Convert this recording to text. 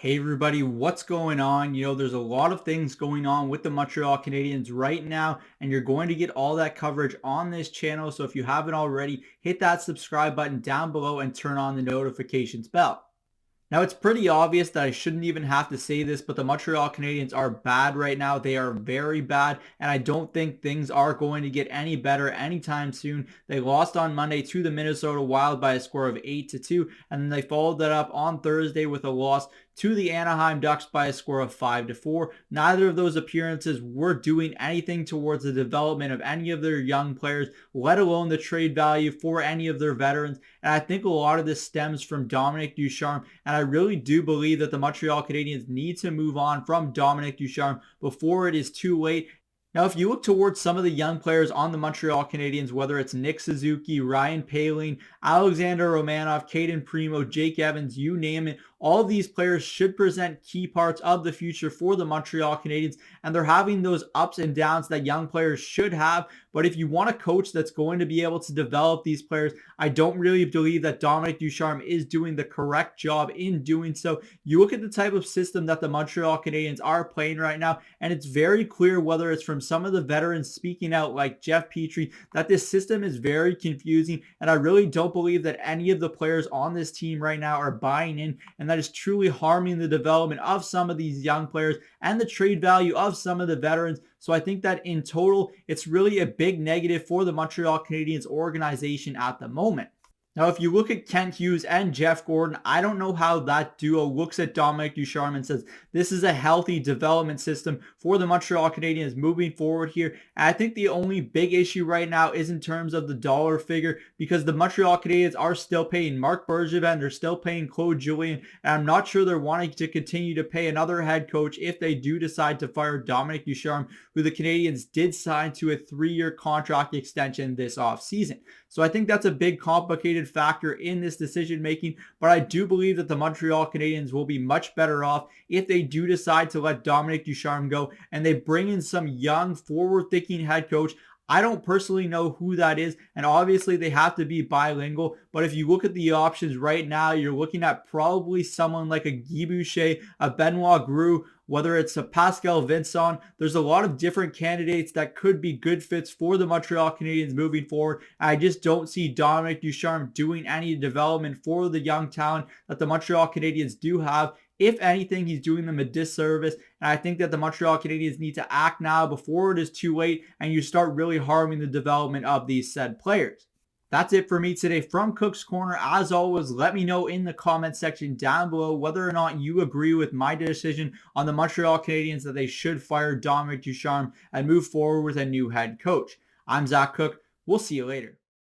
Hey everybody, what's going on? There's a lot of things going on with the Montreal Canadiens right now, and you're going to get all that coverage on this channel. So if you haven't already, hit that subscribe button down below and turn on the notifications bell. Now, it's pretty obvious that I shouldn't even have to say this, but the Montreal Canadiens are bad right now. They are very bad, and I don't think things are going to get any better anytime soon. They lost on Monday to the Minnesota Wild by a score of 8-2, and then they followed that up on Thursday with a loss to the Anaheim Ducks by a score of 5-4. Neither of those appearances were doing anything towards the development of any of their young players, let alone the trade value for any of their veterans. And I think a lot of this stems from Dominique Ducharme, and I really do believe that the Montreal Canadiens need to move on from Dominique Ducharme before it is too late. Now, if you look towards some of the young players on the Montreal Canadiens, whether it's Nick Suzuki, Ryan Poehling, Alexander Romanov, Caden Primo, Jake Evans, you name it, all of these players should present key parts of the future for the Montreal Canadiens, and they're having those ups and downs that young players should have. But if you want a coach that's going to be able to develop these players, I don't really believe that Dominique Ducharme is doing the correct job in doing so. You look at the type of system that the Montreal Canadiens are playing right now, and it's very clear, whether it's from some of the veterans speaking out like Jeff Petrie, that this system is very confusing, and I really don't believe that any of the players on this team right now are buying in, and that is truly harming the development of some of these young players and the trade value of some of the veterans. So I think that in total, it's really a big negative for the Montreal Canadiens organization at the moment. Now, if you look at Kent Hughes and Jeff Gordon, I don't know how that duo looks at Dominique Ducharme and says this is a healthy development system for the Montreal Canadiens moving forward here. And I think the only big issue right now is in terms of the dollar figure, because the Montreal Canadiens are still paying Marc Bergevin, they're still paying Claude Julien, and I'm not sure they're wanting to continue to pay another head coach if they do decide to fire Dominique Ducharme, who the Canadiens did sign to a 3-year contract extension this offseason. So I think that's a big complicated factor in this decision making, but I do believe that the Montreal Canadiens will be much better off if they do decide to let Dominique Ducharme go and they bring in some young, forward-thinking head coach. I don't personally know who that is, and obviously they have to be bilingual, but if you look at the options right now, you're looking at probably someone like a Guy Boucher, a Benoit Gros, whether it's a Pascal Vincent. There's a lot of different candidates that could be good fits for the Montreal Canadiens moving forward. I just don't see Dominique Ducharme doing any development for the young talent that the Montreal Canadiens do have. If anything, he's doing them a disservice, and I think that the Montreal Canadiens need to act now before it is too late and you start really harming the development of these said players. That's it for me today from Cook's Corner. As always, let me know in the comment section down below whether or not you agree with my decision on the Montreal Canadiens that they should fire Dominique Ducharme and move forward with a new head coach. I'm Zach Cook. We'll see you later.